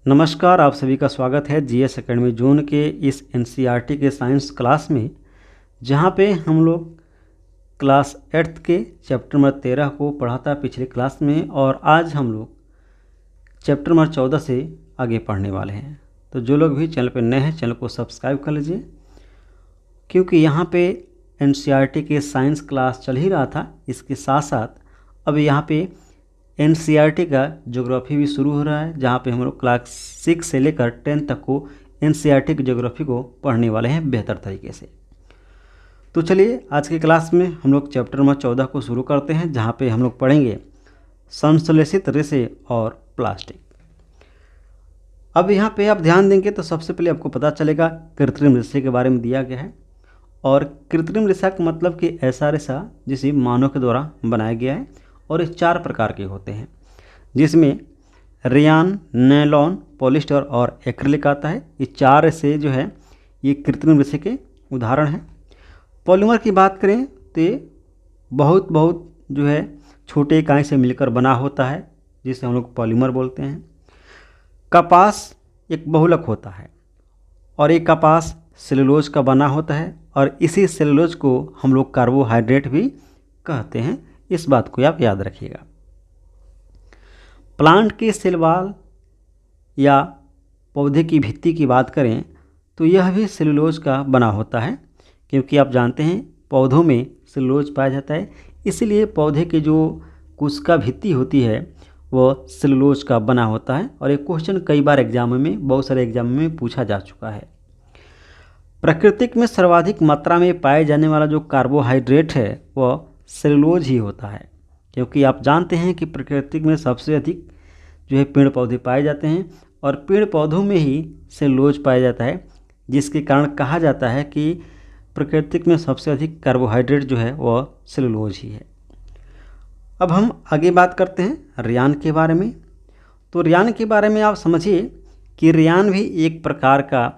नमस्कार, आप सभी का स्वागत है जीएस एकेडमी जून के इस एनसीईआरटी के साइंस क्लास में, जहां पे हम लोग क्लास 8th के चैप्टर नंबर 13 को पढ़ा था पिछले क्लास में, और आज हम लोग चैप्टर नंबर 14 से आगे पढ़ने वाले हैं। तो जो लोग भी चैनल पर नए हैं, चैनल को सब्सक्राइब कर लीजिए, क्योंकि यहाँ पे एनसीईआरटी के साइंस क्लास चल ही रहा था। इसके साथ साथ अब यहाँ पे एनसीईआरटी का ज्योग्राफी भी शुरू हो रहा है, जहाँ पे हम लोग क्लास 6 से लेकर 10 तक को एनसीईआरटी की ज्योग्राफी को पढ़ने वाले हैं बेहतर तरीके से। तो चलिए आज की क्लास में हम लोग चैप्टर नंबर 14 को शुरू करते हैं, जहाँ पे हम लोग पढ़ेंगे संश्लेषित रेशे और प्लास्टिक। अब यहाँ पे आप ध्यान देंगे तो सबसे पहले आपको पता चलेगा कृत्रिम रेशे के बारे में दिया गया है। और कृत्रिम रेशा का मतलब कि ऐसा रेशा जिसे मानव के द्वारा बनाया गया है, और ये 4 प्रकार के होते हैं, जिसमें रेयान, नायलॉन, पॉलिस्टर और एक्रिलिक आता है। ये 4 रेशे जो है ये कृत्रिम रेशे के उदाहरण हैं। पॉलीमर की बात करें तो ये बहुत जो है छोटे इकाई से मिलकर बना होता है, जिसे हम लोग पॉलीमर बोलते हैं। कपास एक बहुलक होता है, और ये कपास सेलुलोज का बना होता है, और इसी सेलुलोज को हम लोग कार्बोहाइड्रेट भी कहते हैं। इस बात को आप याद रखिएगा। प्लांट के सेल वॉल या पौधे की भित्ति की बात करें तो यह भी सेलुलोज का बना होता है, क्योंकि आप जानते हैं पौधों में सेलुलोज पाया जाता है, इसलिए पौधे के जो कोशिका भित्ति होती है वह सेलुलोज का बना होता है। और एक क्वेश्चन कई बार एग्जाम में, बहुत सारे एग्जाम में पूछा जा चुका है। प्रकृति में सर्वाधिक मात्रा में पाए जाने वाला जो कार्बोहाइड्रेट है वह सेलुलोज ही होता है, क्योंकि आप जानते हैं कि प्रकृति में सबसे अधिक जो है पेड़ पौधे पाए जाते हैं, और पेड़ पौधों में ही सेलुलोज पाया जाता है, जिसके कारण कहा जाता है कि प्रकृति में सबसे अधिक कार्बोहाइड्रेट जो है वह सेलुलोज ही है। अब हम आगे बात करते हैं रेयान के बारे में। तो रेयान के बारे में आप समझिए कि रेयान भी एक प्रकार का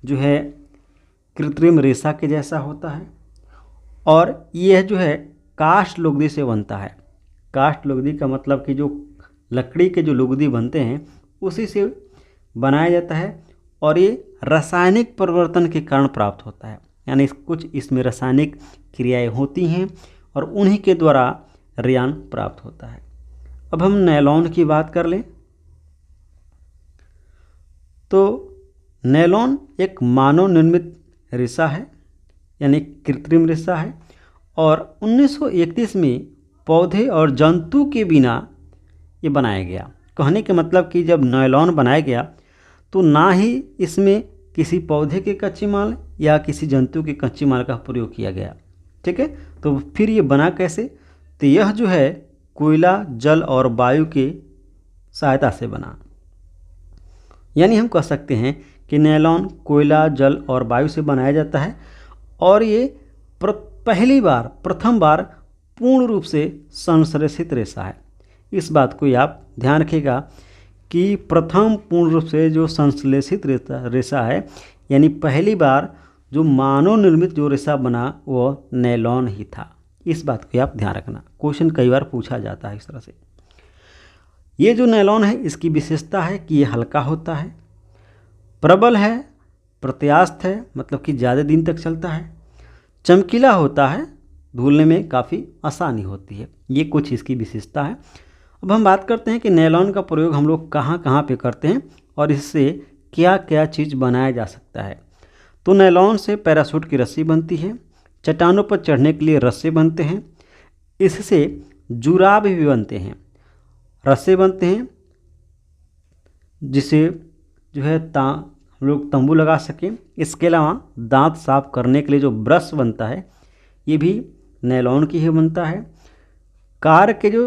जो है कृत्रिम रेशा के जैसा होता है, और यह जो है काष्ठ लुगदी से बनता है। काष्ठ लुगदी का मतलब कि जो लकड़ी के जो लुगदी बनते हैं उसी से बनाया जाता है, और ये रासायनिक परिवर्तन के कारण प्राप्त होता है, यानी कुछ इसमें रासायनिक क्रियाएं होती हैं और उन्हीं के द्वारा रेयान प्राप्त होता है। अब हम नायलॉन की बात कर लें तो नायलॉन एक मानव निर्मित रेशा है, यानी कृत्रिम रेशा है, और 1931 में पौधे और जंतु के बिना ये बनाया गया। कहने के मतलब कि जब नायलॉन बनाया गया तो ना ही इसमें किसी पौधे के कच्चे माल या किसी जंतु के कच्चे माल का प्रयोग किया गया। ठीक है, तो फिर ये बना कैसे? तो यह जो है कोयला, जल और वायु के सहायता से बना। यानी हम कह सकते हैं कि नायलॉन कोयला, जल और वायु से बनाया जाता है, और ये प्रथम बार पूर्ण रूप से संश्लेषित रेशा है। इस बात को आप ध्यान रखिएगा कि प्रथम पूर्ण रूप से जो संश्लेषित रेशा है, यानी पहली बार जो मानव निर्मित जो रेशा बना वो नायलॉन ही था। इस बात को आप ध्यान रखना, क्वेश्चन कई बार पूछा जाता है इस तरह से। ये जो नायलॉन है इसकी विशेषता है कि ये हल्का होता है, प्रबल है, प्रत्यास्थ है, मतलब कि ज़्यादा दिन तक चलता है, चमकीला होता है, धुलने में काफ़ी आसानी होती है। ये कुछ इसकी विशेषता है। अब हम बात करते हैं कि नायलॉन का प्रयोग हम लोग कहाँ कहाँ पे करते हैं और इससे क्या क्या चीज़ बनाया जा सकता है। तो नायलॉन से पैराशूट की रस्सी बनती है, चट्टानों पर चढ़ने के लिए रस्से बनते हैं, इससे जुराब भी बनते हैं, रस्से बनते हैं जिसे जो है हम लोग तंबू लगा सकें। इसके अलावा दांत साफ करने के लिए जो ब्रश बनता है ये भी नायलॉन की ही बनता है। कार के जो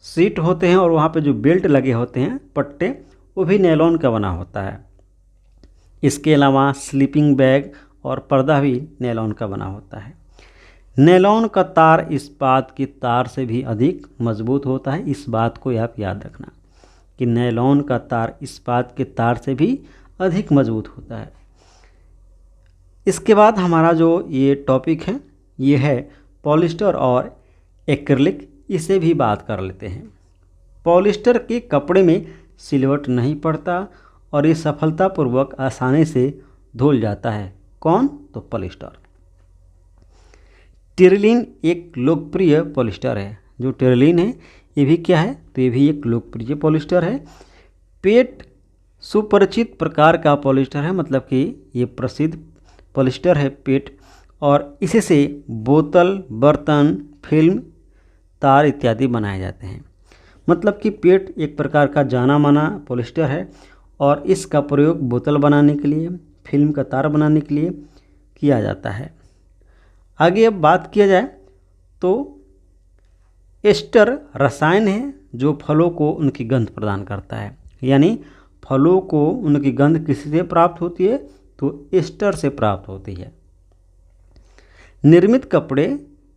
सीट होते हैं और वहाँ पे जो बेल्ट लगे होते हैं, पट्टे, वो भी नायलॉन का बना होता है। इसके अलावा स्लीपिंग बैग और पर्दा भी नायलॉन का बना होता है। नायलॉन का तार इस्पात की तार से भी अधिक मजबूत होता है। इस बात को आप याद रखना कि नायलॉन का तार इस्पात के तार से भी अधिक मजबूत होता है। इसके बाद हमारा जो ये टॉपिक है ये है पॉलिस्टर और एक्रिलिक। इसे भी बात कर लेते हैं। पॉलिस्टर के कपड़े में सिलवट नहीं पड़ता और ये सफलतापूर्वक आसानी से धुल जाता है। कौन? तो पॉलिस्टर। टेरिलीन एक लोकप्रिय पॉलिस्टर है। जो टेरिलीन है ये भी क्या है? तो ये भी एक लोकप्रिय पॉलिस्टर है। पेट सुपरिचित प्रकार का पॉलिस्टर है, मतलब कि ये प्रसिद्ध पॉलिस्टर है पेट, और इसी से बोतल, बर्तन, फिल्म, तार इत्यादि बनाए जाते हैं। मतलब कि पेट एक प्रकार का जाना माना पॉलिस्टर है और इसका प्रयोग बोतल बनाने के लिए, फिल्म का तार बनाने के लिए किया जाता है। आगे अब बात किया जाए तो एस्टर रसायन है जो फलों को उनकी गंध प्रदान करता है। यानी फलों को उनकी गंध किसी से प्राप्त होती है? तो एस्टर से प्राप्त होती है। निर्मित कपड़े,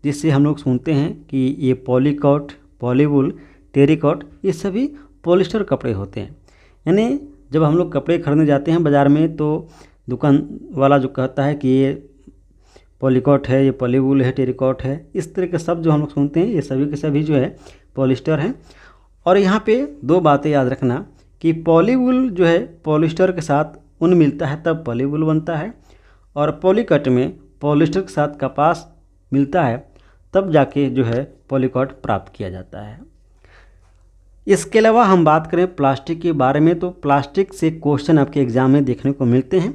जिससे हम लोग सुनते हैं कि ये पॉलीकॉट, पॉलीवुल, टेरिकॉट, ये सभी पॉलिस्टर कपड़े होते हैं। यानी जब हम लोग कपड़े खरीदने जाते हैं बाज़ार में तो दुकान वाला जो कहता है कि ये पॉलीकॉट है, ये पॉलीवुल है, टेरिकॉट है, इस तरह के शब्द जो हम लोग सुनते हैं ये सभी के सभी जो है पॉलिस्टर हैं। और यहाँ पे दो बातें याद रखना कि पॉलीवुल जो है पॉलिस्टर के साथ ऊन मिलता है तब पॉलीवुल बनता है, और पॉलीकॉट में पॉलिस्टर के साथ कपास मिलता है तब जाके जो है पॉलीकॉट प्राप्त किया जाता है। इसके अलावा हम बात करें प्लास्टिक के बारे में तो प्लास्टिक से क्वेश्चन आपके एग्जाम में देखने को मिलते हैं,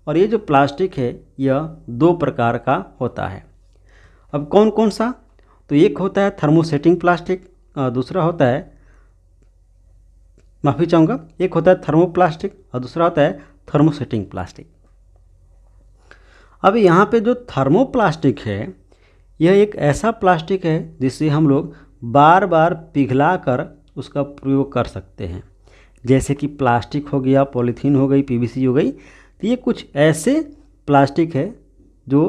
और ये जो प्लास्टिक है यह दो प्रकार का होता है। अब कौन कौन सा? तो एक होता है थर्मोसेटिंग प्लास्टिक और दूसरा होता है, माफ़ी चाहूँगा, एक होता है थर्मोप्लास्टिक और दूसरा होता है थर्मोसेटिंग प्लास्टिक। अब यहाँ पे जो थर्मोप्लास्टिक है यह एक ऐसा प्लास्टिक है जिसे हम लोग बार बार पिघला कर उसका प्रयोग कर सकते हैं। जैसे कि प्लास्टिक हो गया, पॉलीथीन हो गई, पीवीसी हो गई, तो ये कुछ ऐसे प्लास्टिक है जो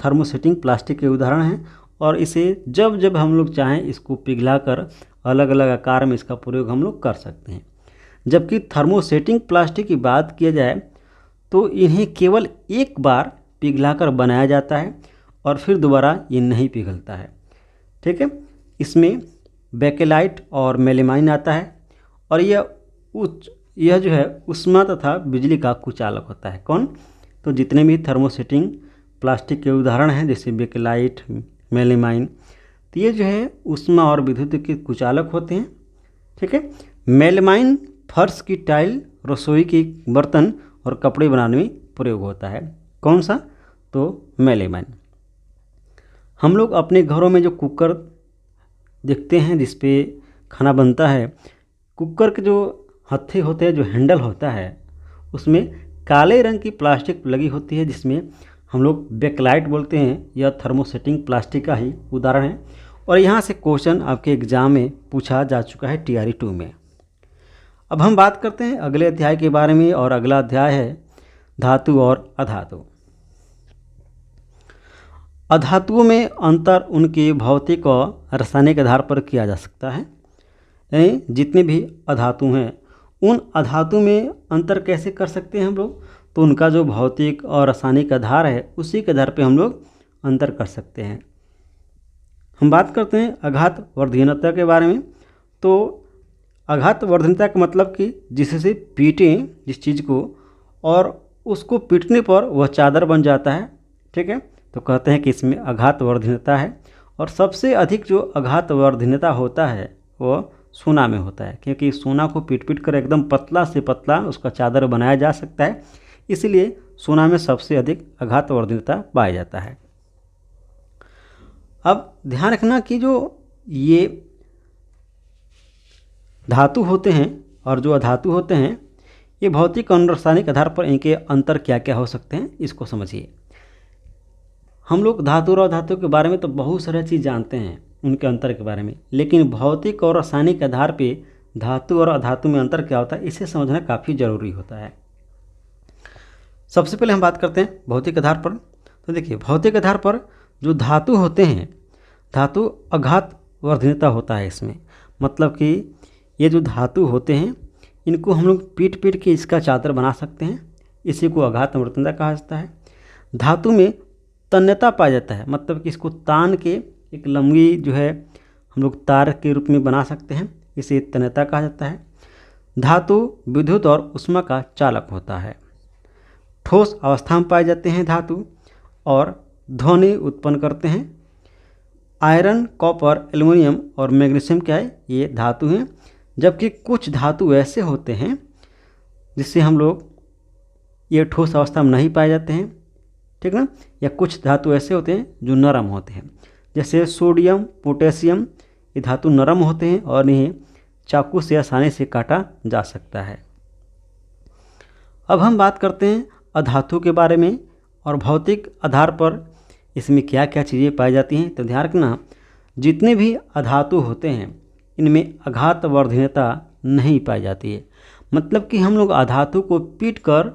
थर्मोसेटिंग प्लास्टिक के उदाहरण हैं, और इसे जब जब हम लोग चाहें इसको पिघला कर अलग अलग आकार में इसका प्रयोग हम लोग कर सकते हैं। जबकि थर्मोसेटिंग प्लास्टिक की बात किया जाए तो इन्हें केवल एक बार पिघलाकर बनाया जाता है और फिर दोबारा ये नहीं पिघलता है। ठीक है, इसमें बेकेलाइट और मेलेमाइन आता है, और यह जो है ऊष्मा तथा बिजली का कुचालक होता है। कौन? तो जितने भी थर्मोसेटिंग प्लास्टिक के उदाहरण हैं जैसे बेकेलाइट, मेलेमाइन, तो ये जो है ऊष्मा और विद्युत के कुचालक होते हैं। ठीक है, मेलेमाइन फर्श की टाइल, रसोई के बर्तन और कपड़े बनाने में प्रयोग होता है। कौन सा? तो मेलेमाइन। हम लोग अपने घरों में जो कुकर देखते हैं जिस पे खाना बनता है, कुकर के जो हत्थे होते हैं, जो हैंडल होता है, उसमें काले रंग की प्लास्टिक लगी होती है जिसमें हम लोग बेकलाइट बोलते हैं। यह थर्मोसेटिंग प्लास्टिक का ही उदाहरण है, और यहाँ से क्वेश्चन आपके एग्जाम में पूछा जा चुका है TRE 2 में। अब हम बात करते हैं अगले अध्याय के बारे में, और अगला अध्याय है धातु और अधातु। अधातुओं में अंतर उनके भौतिक और रासायनिक आधार पर किया जा सकता है। यानी जितने भी अधातु हैं उन अधातु में अंतर कैसे कर सकते हैं हम लोग? तो उनका जो भौतिक और रासायनिक आधार है उसी के आधार पे हम लोग अंतर कर सकते हैं। हम बात करते हैं आघात वर्धनीयता के बारे में। तो आघात वर्धनीयता का मतलब कि जिससे पीटें जिस चीज़ को और उसको पीटने पर वह चादर बन जाता है। ठीक है, तो कहते हैं कि इसमें आघात वर्धनीयता है। और सबसे अधिक जो आघात वर्धनीयता होता है वो सोना में होता है, क्योंकि सोना को पीट पीट कर एकदम पतला से पतला उसका चादर बनाया जा सकता है, इसलिए सोना में सबसे अधिक आघात वर्धनीयता पाया जाता है। अब ध्यान रखना कि जो ये धातु होते हैं और जो अधातु होते हैं ये भौतिक और रासायनिक आधार पर इनके अंतर क्या क्या हो सकते हैं इसको समझिए। हम लोग धातु और अधातु के बारे में तो बहुत सारी चीज़ जानते हैं उनके अंतर के बारे में, लेकिन भौतिक और रासायनिक आधार पे धातु और अधातु में अंतर क्या होता है इसे समझना काफ़ी ज़रूरी होता है। सबसे पहले हम बात करते हैं भौतिक आधार पर। तो देखिए, भौतिक आधार पर जो धातु होते हैं, धातु आघात वर्धनीयता होता है इसमें। मतलब कि ये जो धातु होते हैं इनको हम लोग पीट पीट के इसका चादर बना सकते हैं, इसी को आघात वर्धनीयता कहा जाता है। धातु में तन्यता पाया जाता है, मतलब कि इसको तान के एक लंबी जो है हम लोग तार के रूप में बना सकते हैं, इसे तन्यता कहा जाता है। धातु विद्युत और ऊष्मा का चालक होता है। ठोस अवस्था में पाए जाते हैं धातु और ध्वनि उत्पन्न करते हैं। आयरन, कॉपर, एल्युमिनियम और मैग्नीशियम क्या है, ये धातु हैं। जबकि कुछ धातु ऐसे होते हैं जिससे हम लोग ये ठोस अवस्था में नहीं पाए जाते हैं, ठीक ना। या कुछ धातु ऐसे होते हैं जो नरम होते हैं, जैसे सोडियम, पोटेशियम, ये धातु नरम होते हैं और इन्हें चाकू से आसानी से काटा जा सकता है। अब हम बात करते हैं अधातु के बारे में और भौतिक आधार पर इसमें क्या क्या चीज़ें पाई जाती हैं। तो ध्यान रखना, जितने भी अधातु होते हैं इनमें आघातवर्धनीयता नहीं पाई जाती है। मतलब कि हम लोग अधातु को पीट कर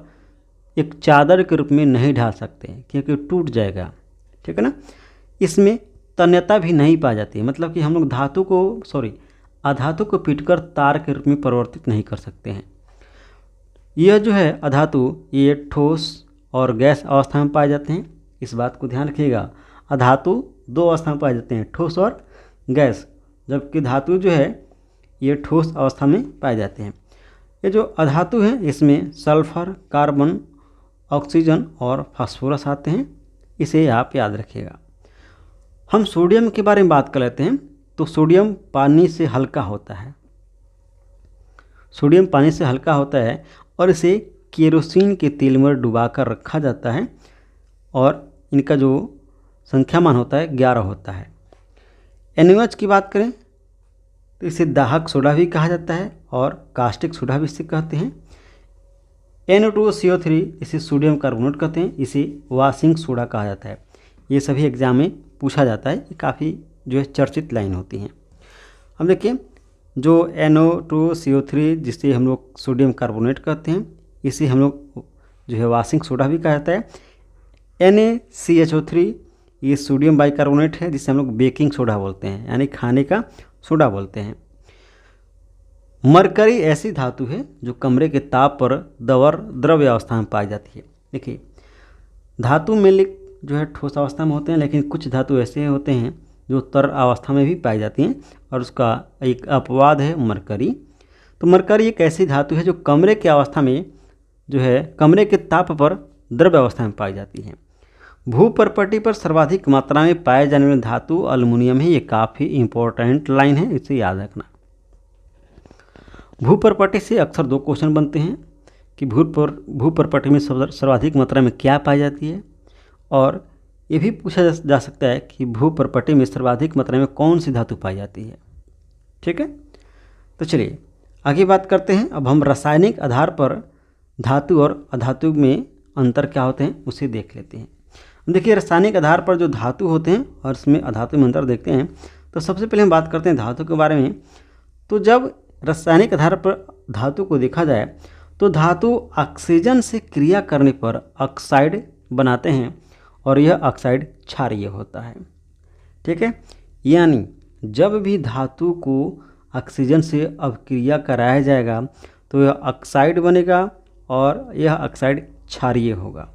एक चादर के रूप में नहीं ढाल सकते क्योंकि टूट जाएगा, ठीक है ना। इसमें तन्यता भी नहीं पाई जाती है, मतलब कि हम लोग अधातु को पीटकर तार के रूप में परिवर्तित नहीं कर सकते हैं। यह जो है अधातु, ये ठोस और गैस अवस्था में पाए जाते हैं। इस बात को ध्यान रखिएगा, अधातु दो अवस्था में पाए जाते हैं, ठोस और गैस, जबकि धातु जो है ये ठोस अवस्था में पाए जाते हैं। ये जो अधातु हैं इसमें सल्फर, कार्बन, ऑक्सीजन और फास्फोरस आते हैं, इसे आप याद रखिएगा। हम सोडियम के बारे में बात कर लेते हैं। तो सोडियम पानी से हल्का होता है, सोडियम पानी से हल्का होता है और इसे केरोसिन के तेल में डुबाकर रखा जाता है और इनका जो संख्या मान होता है 11 होता है। NaOH की बात करें तो इसे दाहक सोडा भी कहा जाता है और कास्टिक सोडा भी इसे कहते हैं। NO2CO3 इसे सोडियम कार्बोनेट कहते हैं, इसे वाशिंग सोडा कहा जाता है। ये सभी एग्जाम में पूछा जाता है, ये काफ़ी जो है चर्चित लाइन होती हैं। अब देखिए, जो NO2CO3 जिसे हम लोग सोडियम कार्बोनेट कहते हैं, इसे हम लोग जो है वाशिंग सोडा भी कहा जाता है। NaCHO3 ये सोडियम बाइकार्बोनेट है जिसे हम लोग बेकिंग सोडा बोलते हैं, यानी खाने का सोडा बोलते हैं। मरकरी ऐसी धातु है जो कमरे के ताप पर द्रव्य अवस्था में पाई जाती है। देखिए, धातु में जो है ठोस अवस्था में होते हैं, लेकिन कुछ धातु ऐसे होते हैं जो तरल अवस्था में भी पाई जाती हैं और उसका एक अपवाद है मरकरी। तो मरकरी एक ऐसी धातु है जो कमरे की अवस्था में जो है कमरे के ताप पर द्रव्य अवस्था में पाई जाती है। भूपर्पटी पर सर्वाधिक मात्रा में पाए जाने वाली धातु अल्युमिनियम है। ये काफ़ी इंपॉर्टेंट लाइन है, इसे याद रखना। भूपर्पटी से अक्सर दो क्वेश्चन बनते हैं कि भूपर्पटी में सर्वाधिक मात्रा में क्या पाई जाती है, और ये भी पूछा जा सकता है कि भूपर्पटी में सर्वाधिक मात्रा में कौन सी धातु पाई जाती है। ठीक है, तो चलिए आगे बात करते हैं। अब हम रासायनिक आधार पर धातु और अधातु में अंतर क्या होते हैं उसे देख लेते हैं। देखिए, रासायनिक आधार पर जो धातु होते हैं और इसमें अधातु में अंतर देखते हैं। तो सबसे पहले हम बात करते हैं धातु के बारे में। तो जब रासायनिक आधार पर धातु को देखा जाए तो धातु ऑक्सीजन से क्रिया करने पर ऑक्साइड बनाते हैं और यह ऑक्साइड क्षारीय होता है। ठीक है, यानी जब भी धातु को ऑक्सीजन से अभिक्रिया कराया जाएगा तो यह ऑक्साइड बनेगा और यह ऑक्साइड क्षारीय होगा।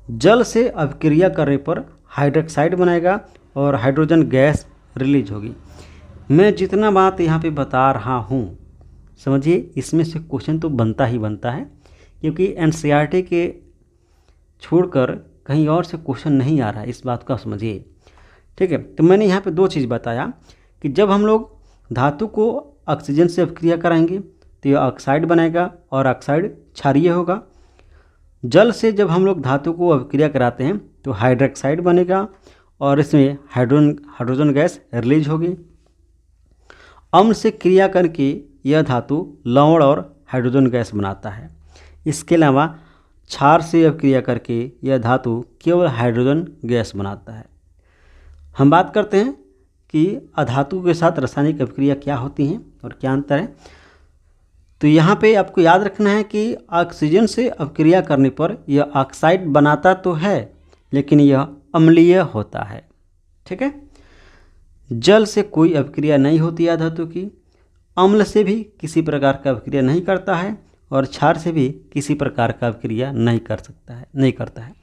जल से अभिक्रिया करने पर हाइड्रोक्साइड बनाएगा और हाइड्रोजन गैस रिलीज होगी। मैं जितना बात यहाँ पे बता रहा हूँ, समझिए इसमें से क्वेश्चन तो बनता ही बनता है, क्योंकि NCERT के छोड़कर कहीं और से क्वेश्चन नहीं आ रहा है, इस बात का समझिए। ठीक है, तो मैंने यहाँ पे दो चीज़ बताया कि जब हम लोग धातु को ऑक्सीजन से अभिक्रिया कराएंगे तो यह ऑक्साइड बनेगा और ऑक्साइड क्षारीय होगा। जल से जब हम लोग धातु को अभिक्रिया कराते हैं तो हाइड्रोक्साइड बनेगा और इसमें हाइड्रोजन गैस रिलीज होगी। अम्ल से क्रिया करके यह धातु लवण और हाइड्रोजन गैस बनाता है। इसके अलावा क्षार से अभिक्रिया करके यह धातु केवल हाइड्रोजन गैस बनाता है। हम बात करते हैं कि अधातु के साथ रासायनिक अभिक्रिया क्या होती हैं और क्या अंतर है। तो यहाँ पे आपको याद रखना है कि ऑक्सीजन से अभिक्रिया करने पर यह ऑक्साइड बनाता तो है लेकिन यह अम्लीय होता है। ठीक है, जल से कोई अभिक्रिया नहीं होती है धातु की, अम्ल से भी किसी प्रकार का अभिक्रिया नहीं करता है और क्षार से भी किसी प्रकार का अभिक्रिया नहीं करता है।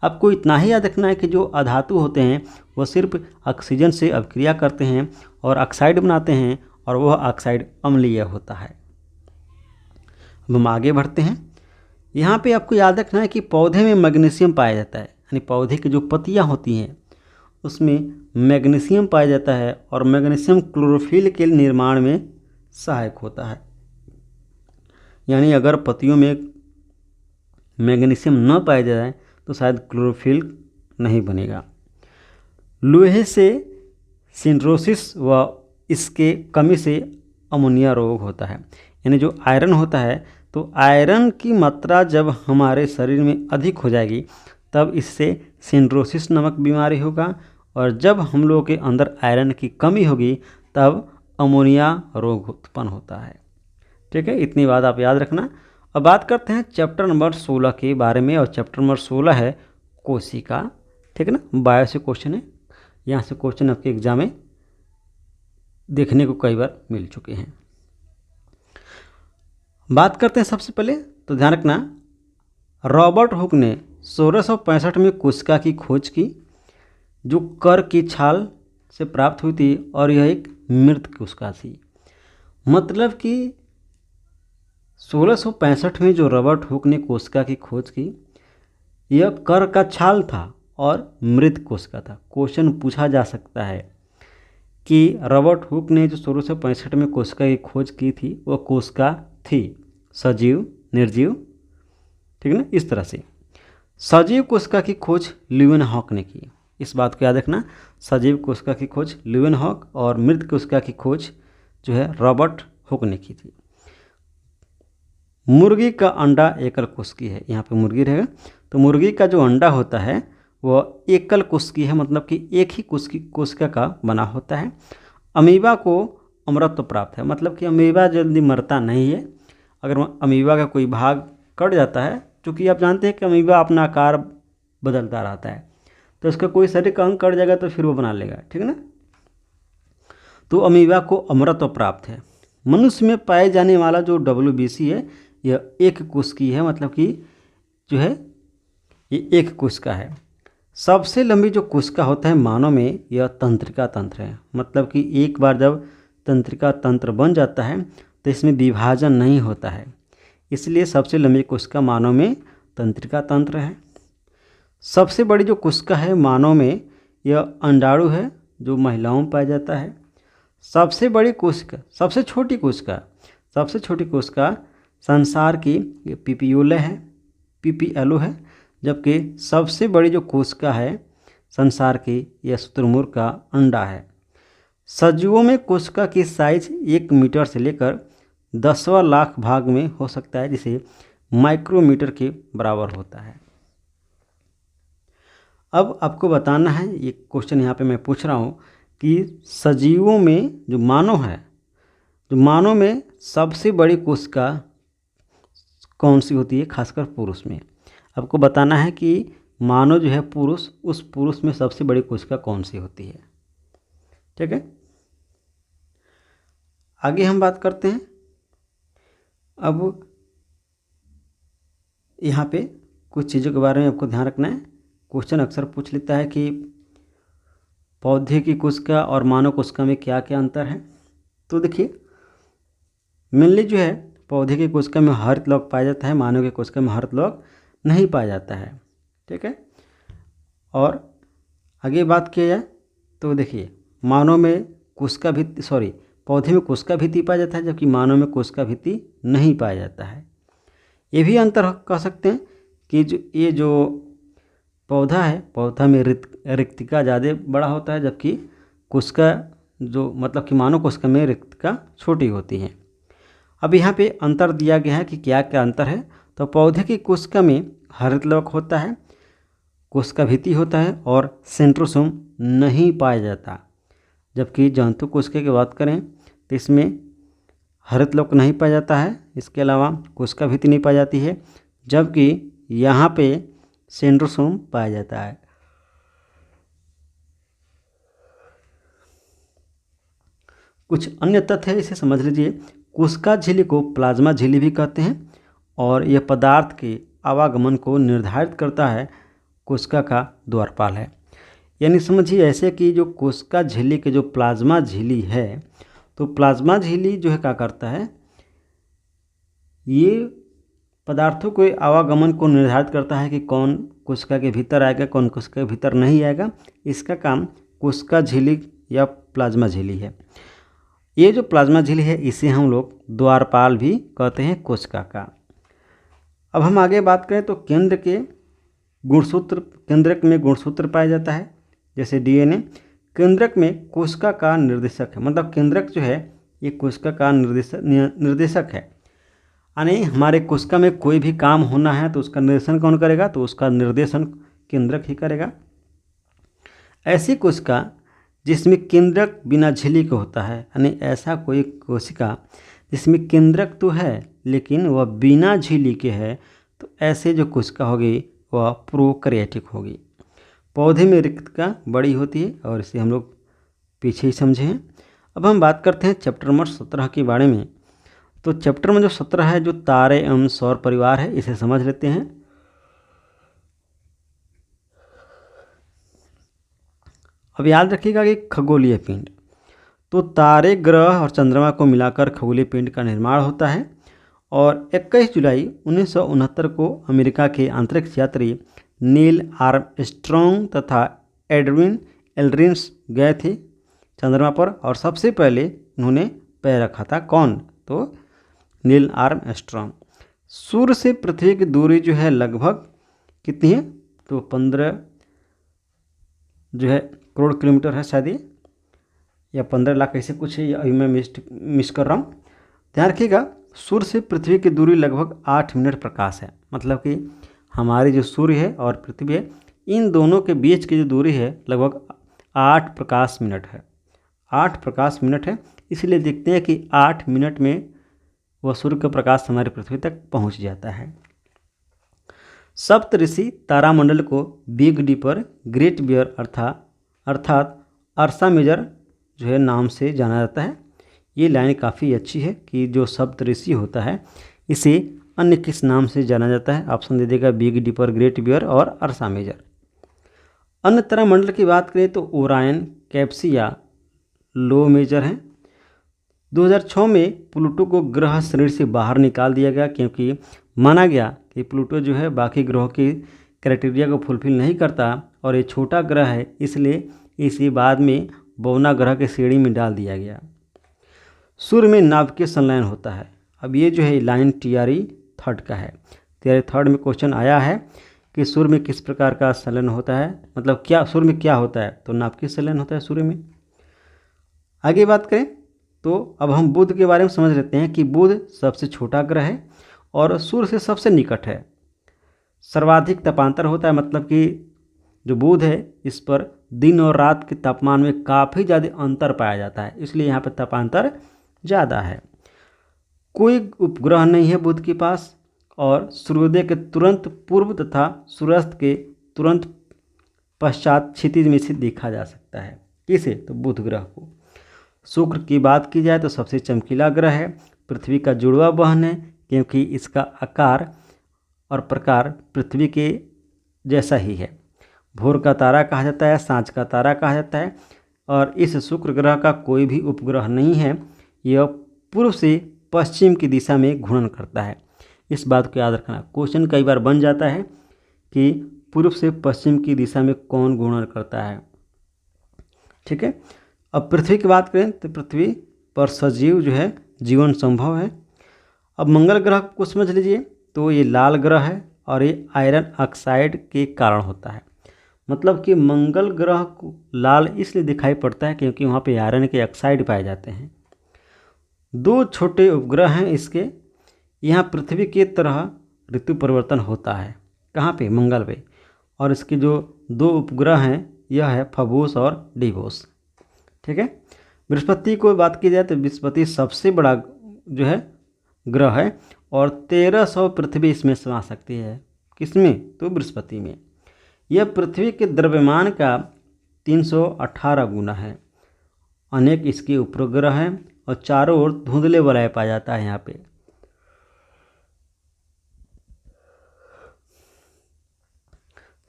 आपको इतना ही याद रखना है कि जो अधातु होते हैं वो सिर्फ ऑक्सीजन से अभिक्रिया करते हैं और ऑक्साइड बनाते हैं और वह ऑक्साइड अम्लीय होता है। अब हम आगे बढ़ते हैं। यहाँ पे आपको याद रखना है कि पौधे में मैग्नीशियम पाया जाता है, यानी पौधे की जो पत्तियाँ होती हैं उसमें मैग्नीशियम पाया जाता है और मैग्नीशियम क्लोरोफिल के निर्माण में सहायक होता है। यानी अगर पत्तियों में मैग्नीशियम न पाया जाए तो शायद क्लोरोफिल नहीं बनेगा। लोहे से सिंड्रोसिस व इसके कमी से अमोनिया रोग होता है। यानी जो आयरन होता है, तो आयरन की मात्रा जब हमारे शरीर में अधिक हो जाएगी तब इससे सिंड्रोसिस नामक बीमारी होगा, और जब हम लोगों के अंदर आयरन की कमी होगी तब अमोनिया रोग उत्पन्न होता है। ठीक है, इतनी बात आप याद रखना। अब बात करते हैं चैप्टर नंबर 16 के बारे में, और चैप्टर नंबर 16 है कोशिका। ठीक है ना, बायो से क्वेश्चन है, यहाँ से क्वेश्चन आपके एग्जाम में देखने को कई बार मिल चुके हैं। बात करते हैं सबसे पहले, तो ध्यान रखना, रॉबर्ट हुक ने 1665 में कोशिका की खोज की जो कर की छाल से प्राप्त हुई थी, और यह एक मृत कोशिका थी। मतलब कि 1665 में जो रॉबर्ट हुक ने कोशिका की खोज की, यह कर का छाल था और मृत कोशिका था। क्वेश्चन पूछा जा सकता है कि रॉबर्ट हुक ने जो 1665 में कोशिका की खोज की थी वह कोशिका थी सजीव, निर्जीव। ठीक है ना, इस तरह से सजीव कोशिका की खोज ल्यूवेनहॉक ने की। इस बात को याद रखना, सजीव कोशिका की खोज ल्यूवेनहॉक और मृत कोशिका की खोज जो है रॉबर्ट हुक ने की थी। मुर्गी का अंडा एकल कोशिकीय है। यहाँ पे मुर्गी रहेगा, तो मुर्गी का जो अंडा होता है वह एकल कोशिकीय है, मतलब कि एक ही कोशिका का बना होता है। अमीबा को अमरत्व प्राप्त है, मतलब कि अमीबा जल्दी मरता नहीं है। अगर अमीबा का कोई भाग कट जाता है, क्योंकि आप जानते हैं कि अमीबा अपना आकार बदलता रहता है, तो उसका कोई शरीर का अंग कट जाएगा तो फिर वो बना लेगा। ठीक है ना, तो अमीबा को अमरत्व प्राप्त है। मनुष्य में पाए जाने वाला जो WBC है यह एक कोशिकीय है, मतलब कि जो है ये एक कोशिका है। सबसे लंबी जो कोशिका होता है मानव में, यह तंत्रिका तंत्र है। मतलब कि एक बार जब तंत्रिका तंत्र बन जाता है तो इसमें विभाजन नहीं होता है, इसलिए सबसे लंबी कोशिका मानव में तंत्रिका तंत्र है। सबसे बड़ी जो कोशिका है मानव में, यह अंडाणु है जो महिलाओं में पाया जाता है। सबसे बड़ी कोशिका, सबसे छोटी कोशिका संसार की पीपीओले है, पीपीएलओ है। जबकि सबसे बड़ी जो कोशिका है संसार की, यह शुतुरमुर्ग का अंडा है। सजीवों में कोशिका की साइज 1 मीटर से लेकर 10वां लाख भाग में हो सकता है, जिसे माइक्रोमीटर के बराबर होता है। अब आपको बताना है, ये क्वेश्चन यहाँ पे मैं पूछ रहा हूँ कि सजीवों में जो मानव है, जो मानव में सबसे बड़ी कोशिका कौन सी होती है, खासकर पुरुष में। आपको बताना है कि मानव जो है पुरुष, उस पुरुष में सबसे बड़ी कोशिका कौन सी होती है। ठीक है, आगे हम बात करते हैं। अब यहाँ पे कुछ चीज़ों के बारे में आपको ध्यान रखना है। क्वेश्चन अक्सर पूछ लेता है कि पौधे की कोशिका और मानव कोशिका में क्या क्या अंतर है। तो देखिए, मेनली जो है पौधे की कोशिका में हरित लौक पाया जाता है, मानव की कोशिका में हरित लौक नहीं पाया जाता है। ठीक है, और आगे बात किया जाए तो देखिए, मानव में कोशिका भित्ति, पौधे में कोशिका भित्ति पाया जाता है, जबकि मानव में कोशिका भित्ति नहीं पाया जाता है। ये भी अंतर कह सकते हैं कि जो पौधा है, पौधा में रिक्तिका ज़्यादा बड़ा होता है, जबकि कोशिका जो मतलब कि मानव कोशिका में रिक्तिका छोटी होती है। अब यहाँ पे अंतर दिया गया है कि क्या क्या अंतर है। तो पौधे की कोशिका में हरित लवक होता है, कोशिका भित्ति होता है और सेंट्रोसोम नहीं पाया जाता। जबकि जंतु कोशिका की बात करें तो इसमें हरित लवक नहीं पाया जाता है, इसके अलावा कोशिका भित्ति नहीं पाई जाती है, जबकि यहाँ पे सेंट्रोसोम पाया जाता है। कुछ अन्य तथ्य है, इसे समझ लीजिए। कोशिका झिल्ली को प्लाज्मा झिल्ली भी कहते हैं, और यह पदार्थ के आवागमन को निर्धारित करता है, कोशिका का द्वारपाल है। यानी समझिए ऐसे कि जो कोशिका झिल्ली के जो प्लाज्मा झिल्ली है, तो प्लाज्मा झिल्ली जो है क्या करता है, ये पदार्थों के आवागमन को निर्धारित करता है कि कौन कोशिका के भीतर आएगा, कौन कोशिका के भीतर नहीं आएगा। इसका काम कोशिका झिल्ली या प्लाज्मा झिल्ली है। ये जो प्लाज्मा झिल्ली है इसे हम लोग द्वारपाल भी कहते हैं कोशिका का। अब हम आगे बात करें तो केंद्रक में गुणसूत्र पाया जाता है, जैसे डीएनए। केंद्रक में कोशिका का निर्देशक है, मतलब केंद्रक जो है ये कोशिका का निर्देशक है। यानी हमारे कोशिका में कोई भी काम होना है तो उसका निर्देशन कौन करेगा, तो उसका निर्देशन केंद्रक ही करेगा। ऐसी कोशिका जिसमें केंद्रक बिना झिल्ली के होता है, यानी ऐसा कोई कोशिका जिसमें केंद्रक तो है लेकिन वह बिना झिल्ली के है, तो ऐसे जो कोशिका होगी वह प्रोकैरियोटिक होगी। पौधे में रिक्तका बड़ी होती है और इसे हम लोग पीछे ही समझे हैं। अब हम बात करते हैं चैप्टर नंबर 17 के बारे में। तो चैप्टर में जो 17 है, जो तारे एवं सौर परिवार है, इसे समझ लेते हैं। अब याद रखिएगा कि खगोलीय पिंड, तो तारे, ग्रह और चंद्रमा को मिलाकर खगोलीय पिंड का निर्माण होता है। और 21 जुलाई 1969 को अमेरिका के अंतरिक्ष यात्री नील आर्मस्ट्रॉन्ग तथा एडविन एल्ड्रिन गए थे चंद्रमा पर, और सबसे पहले उन्होंने पैर रखा था। कौन, तो नील आर्मस्ट्रॉन्ग। सूर्य से पृथ्वी की दूरी जो है लगभग कितनी है, तो 15 जो है करोड़ किलोमीटर है शायद ये, या 15 लाख ऐसे कुछ है, अभी मैं मिस कर रहा हूँ। ध्यान रखिएगा, सूर्य से पृथ्वी की दूरी लगभग 8 मिनट प्रकाश है। मतलब कि हमारी जो सूर्य है और पृथ्वी है, इन दोनों के बीच की जो दूरी है लगभग 8 प्रकाश मिनट है। 8 प्रकाश मिनट है, इसलिए देखते हैं कि 8 मिनट में वह सूर्य का प्रकाश हमारी पृथ्वी तक पहुंच जाता है। सप्तऋषि तारामंडल को बिग डीपर, ग्रेट बियर अर्थात अर्सा मेजर जो है नाम से जाना जाता है। ये लाइन काफ़ी अच्छी है कि जो सप्तऋषि होता है इसे अन्य किस नाम से जाना जाता है। ऑप्शन दे देगा बिग डीपर, ग्रेट बियर और अर्सा मेजर। अन्य तारामंडल की बात करें तो ओरायन, कैप्सिया, लो मेजर हैं। 2006 में प्लूटो को ग्रह श्रेणी से बाहर निकाल दिया गया, क्योंकि माना गया कि प्लूटो जो है बाकी ग्रहों की क्राइटेरिया को फुलफिल नहीं करता और ये छोटा ग्रह है, इसलिए इसे बाद में बौना ग्रह की श्रेणी में डाल दिया गया। सूर्य में नाभिकीय संलयन होता है। अब ये जो है लाइन टीआरई थर्ड का है। टीआरई थर्ड में क्वेश्चन आया है कि सूर्य में किस प्रकार का संलयन होता है, मतलब क्या सूर्य में क्या होता है, तो नाभिकीय संलयन होता है सूर्य में। आगे बात करें तो अब हम बुध के बारे में समझ लेते हैं कि बुध सबसे छोटा ग्रह है और सूर्य से सबसे निकट है। सर्वाधिक तापांतर होता है, मतलब कि जो बुध है इस पर दिन और रात के तापमान में काफ़ी ज़्यादा अंतर पाया जाता है, इसलिए यहाँ पर तापांतर ज़्यादा है। कोई उपग्रह नहीं है बुध के पास, और सूर्योदय के तुरंत पूर्व तथा सूर्यास्त के तुरंत पश्चात क्षितिज में से देखा जा सकता है। किसे, तो बुध ग्रह को। शुक्र की बात की जाए तो सबसे चमकीला ग्रह है, पृथ्वी का जुड़वा बहन है, क्योंकि इसका आकार और प्रकार पृथ्वी के जैसा ही है। भोर का तारा कहा जाता है, सांझ का तारा कहा जाता है, और इस शुक्र ग्रह का कोई भी उपग्रह नहीं है। यह पूर्व से पश्चिम की दिशा में घूर्णन करता है। इस बात को याद रखना, क्वेश्चन कई बार बन जाता है कि पूर्व से पश्चिम की दिशा में कौन घूर्णन करता है। ठीक है, अब पृथ्वी की बात करें तो पृथ्वी पर सजीव जो है जीवन संभव है। अब मंगल ग्रह को समझ लीजिए, तो ये लाल ग्रह है और ये आयरन ऑक्साइड के कारण होता है। मतलब कि मंगल ग्रह को लाल इसलिए दिखाई पड़ता है क्योंकि वहाँ पे आयरन के ऑक्साइड पाए जाते हैं। 2 छोटे उपग्रह हैं इसके। यहाँ पृथ्वी की तरह ऋतु परिवर्तन होता है, कहाँ पे, मंगल पे। और इसके जो 2 उपग्रह हैं यह है फबोस और डिवोस। ठीक है, बृहस्पति को बात की जाए तो बृहस्पति सबसे बड़ा जो है ग्रह है और 1300 पृथ्वी इसमें समा सकती है। किसमें, तो बृहस्पति में। यह पृथ्वी के द्रव्यमान का 318 गुना है। अनेक इसके उपग्रह हैं और चारों ओर धुंधले वलय पाया जाता है यहाँ पे।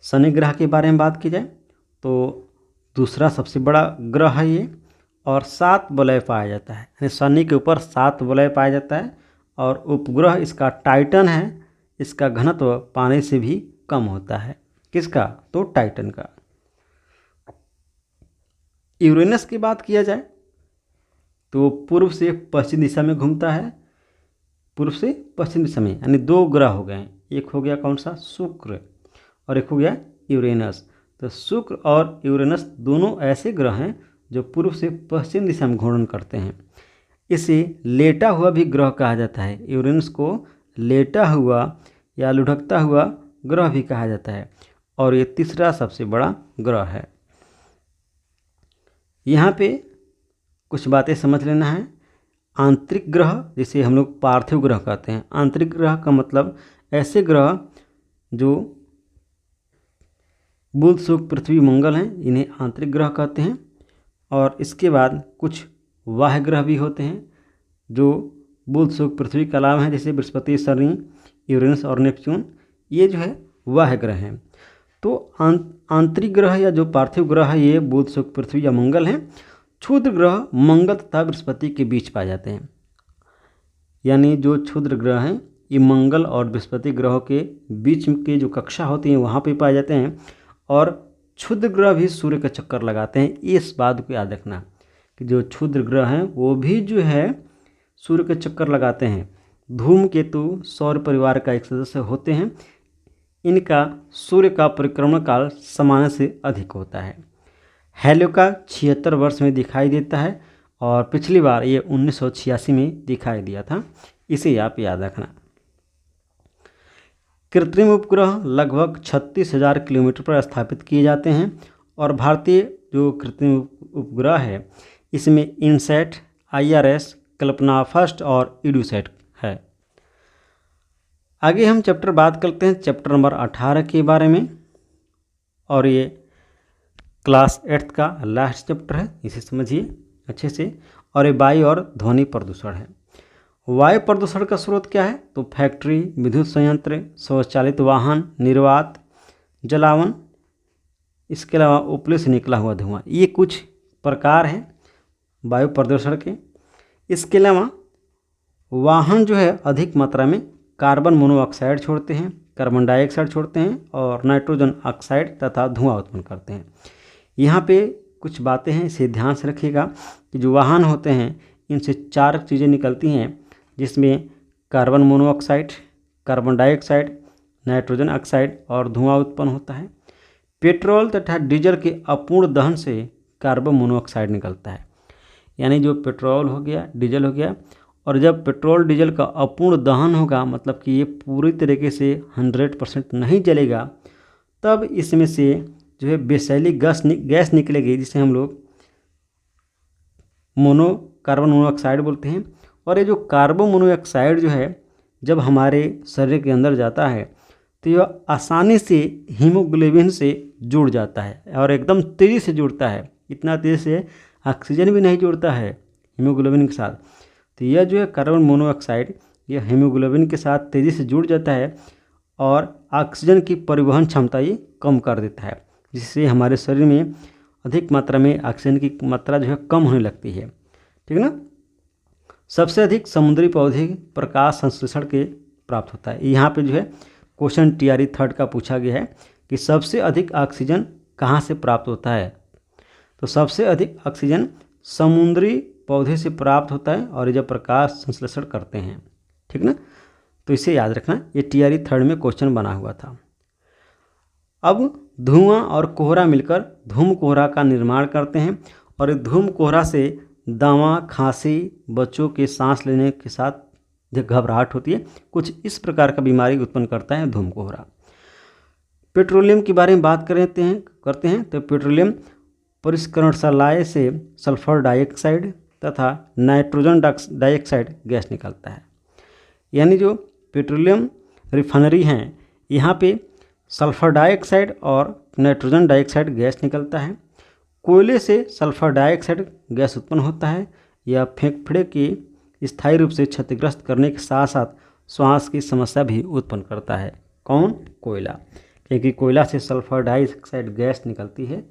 शनि ग्रह के बारे में बात की जाए तो दूसरा सबसे बड़ा ग्रह है ये, और 7 वलय पाया जाता है। यानी शनि के ऊपर 7 वलय पाया जाता है और उपग्रह इसका टाइटन है, इसका घनत्व पानी से भी कम होता है। किसका? तो टाइटन का। यूरेनस की बात किया जाए तो पूर्व से पश्चिम दिशा में घूमता है, पूर्व से पश्चिम दिशा में, यानी 2 ग्रह हो गए। एक हो गया कौन सा? शुक्र, और एक हो गया यूरेनस। तो शुक्र और यूरेनस दोनों ऐसे ग्रह हैं जो पूर्व से पश्चिम दिशा में घूर्णन करते हैं। इसे लेटा हुआ भी ग्रह कहा जाता है। यूरेनस को लेटा हुआ या लुढ़कता हुआ ग्रह भी कहा जाता है, और ये तीसरा सबसे बड़ा ग्रह है। यहाँ पे कुछ बातें समझ लेना है। आंतरिक ग्रह, जिसे हम लोग पार्थिव ग्रह कहते हैं। आंतरिक ग्रह का मतलब ऐसे ग्रह जो बुध, शुक्र, पृथ्वी, मंगल हैं, इन्हें आंतरिक ग्रह कहते हैं। और इसके बाद कुछ बाह्य ग्रह भी होते हैं जो बुध, शुक्र, पृथ्वी के अलावा हैं, जैसे बृहस्पति, शनि, यूरेनस और नेपच्यून। ये जो है बाह्य ग्रह हैं। तो आंतरिक ग्रह या जो पार्थिव ग्रह है ये बुध, शुक्र, पृथ्वी या मंगल हैं। क्षुद्र ग्रह मंगल तथा बृहस्पति के बीच पाए जाते हैं। यानी जो क्षुद्र ग्रह हैं ये मंगल और बृहस्पति ग्रहों के बीच के जो कक्षा होती हैं वहाँ पे पाए जाते हैं। और क्षुद्र ग्रह भी सूर्य का चक्कर लगाते हैं। इस बात को याद रखना कि जो क्षुद्र ग्रह हैं वो भी जो है सूर्य के चक्कर लगाते हैं। धूमकेतु सौर परिवार का एक सदस्य होते हैं। इनका सूर्य का परिक्रमण काल सामान्य से अधिक होता है। हेलियो का 76 वर्ष में दिखाई देता है, और पिछली बार ये 1986 में दिखाई दिया था। इसे आप याद रखना। कृत्रिम उपग्रह लगभग 36,000 किलोमीटर पर स्थापित किए जाते हैं, और भारतीय जो कृत्रिम उपग्रह है इसमें इनसैट, IRS, कल्पना फर्स्ट और इडूसैट है। आगे हम चैप्टर बात करते हैं चैप्टर नंबर 18 के बारे में, और ये क्लास 8 का लास्ट चैप्टर है, इसे समझिए अच्छे से। और ये वायु और ध्वनि प्रदूषण है। वायु प्रदूषण का स्रोत क्या है? तो फैक्ट्री, विद्युत संयंत्र, स्वचालित वाहन, निर्वात, जलावन, इसके अलावा उपले से निकला हुआ धुआं, ये कुछ प्रकार हैं वायु प्रदूषण के। इसके अलावा वाहन जो है अधिक मात्रा में कार्बन मोनोऑक्साइड छोड़ते हैं, कार्बन डाइऑक्साइड छोड़ते हैं, और नाइट्रोजन ऑक्साइड तथा धुआं उत्पन्न करते हैं। यहाँ पे कुछ बातें हैं, इसे ध्यान से रखिएगा कि जो वाहन होते हैं इनसे 4 चीज़ें निकलती हैं, जिसमें carbon monoxide, carbon dioxide, nitrogen oxide और धुआं उत्पन्न होता है। पेट्रोल तथा डीजल के अपूर्ण दहन से कार्बन मोनोऑक्साइड निकलता है। यानी जो पेट्रोल हो गया, डीजल हो गया, और जब पेट्रोल डीजल का अपूर्ण दहन होगा, मतलब कि ये पूरी तरीके से 100% नहीं जलेगा, तब इसमें से जो है विषैली गैस निकलेगी, जिसे हम लोग कार्बन मोनोऑक्साइड बोलते हैं। और ये जो कार्बन मोनोऑक्साइड जो है जब हमारे शरीर के अंदर जाता है तो यह आसानी से हीमोग्लोबिन से जुड़ जाता है, और एकदम तेज़ी से जुड़ता है। इतना तेज़ी से ऑक्सीजन भी नहीं जुड़ता है हीमोग्लोबिन के साथ। तो यह जो है कार्बन मोनोऑक्साइड यह हीमोग्लोबिन के साथ तेज़ी से जुड़ जाता है, और ऑक्सीजन की परिवहन क्षमता ये कम कर देता है, जिससे हमारे शरीर में अधिक मात्रा में ऑक्सीजन की मात्रा जो है कम होने लगती है। ठीक ना। सबसे अधिक समुद्री पौधे प्रकाश संश्लेषण के प्राप्त होता है। यहाँ पे जो है क्वेश्चन TRE 3 का पूछा गया है कि सबसे अधिक ऑक्सीजन कहाँ से प्राप्त होता है? तो सबसे अधिक ऑक्सीजन समुद्री पौधे से प्राप्त होता है, और ये जब प्रकाश संश्लेषण करते हैं। ठीक ना। तो इसे याद रखना, ये TRE 3 में क्वेश्चन बना हुआ था। अब धुआं और कोहरा मिलकर धूम कोहरा का निर्माण करते हैं, और धूम कोहरा से दमा, खांसी, बच्चों के सांस लेने के साथ घबराहट होती है, कुछ इस प्रकार का बीमारी उत्पन्न करता है धूम कोहरा। पेट्रोलियम के बारे में बात करते हैं तो पेट्रोलियम परिष्करणशालाएं से सल्फर डाइऑक्साइड तथा नाइट्रोजन डाइऑक्साइड गैस निकलता है। यानी जो पेट्रोलियम रिफाइनरी हैं यहाँ पे सल्फर डाइऑक्साइड और नाइट्रोजन डाइऑक्साइड गैस निकलता है। कोयले से सल्फर डाइऑक्साइड गैस उत्पन्न होता है। यह फेफड़े की स्थायी रूप से क्षतिग्रस्त करने के साथ साथ श्वास की समस्या भी उत्पन्न करता है। कौन? कोयला, क्योंकि कोयला से सल्फर डाइऑक्साइड गैस निकलती है,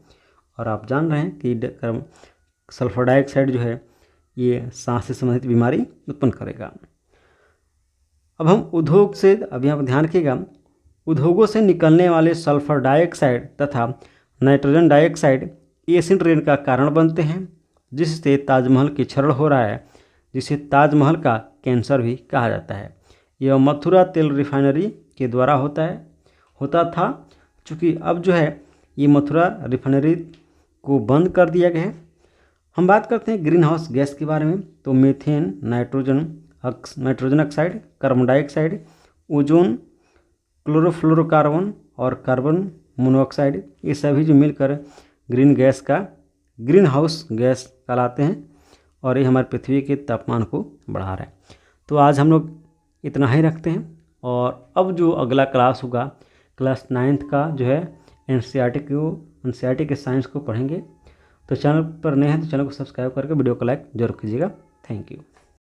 और आप जान रहे हैं कि सल्फर डाइऑक्साइड जो है ये सांस से संबंधित बीमारी उत्पन्न करेगा। अब हम उद्योग से, अब यहाँ पर ध्यान रखिएगा, उद्योगों से निकलने वाले सल्फर डाइऑक्साइड तथा नाइट्रोजन डाइऑक्साइड एसिड रेन का कारण बनते हैं, जिससे ताजमहल की क्षरण हो रहा है, जिसे ताजमहल का कैंसर भी कहा जाता है। यह मथुरा तेल रिफाइनरी के द्वारा होता था। चूँकि अब जो है ये मथुरा रिफाइनरी को बंद कर दिया गया है। हम बात करते हैं ग्रीन हाउस गैस के बारे में। तो methane, nitrogen oxide, carbon dioxide, ozone, chlorofluorocarbon और कार्बन मोनोऑक्साइड, ये सभी जो मिलकर ग्रीन हाउस गैस कहलाते हैं और ये हमारे पृथ्वी के तापमान को बढ़ा रहा है। तो आज हम लोग इतना ही रखते हैं और अब जो अगला क्लास होगा, क्लास 9th का जो है एनसीईआरटी के साइंस को पढ़ेंगे। तो चैनल पर नए हैं तो चैनल को सब्सक्राइब करके वीडियो को लाइक जरूर कीजिएगा। Thank you.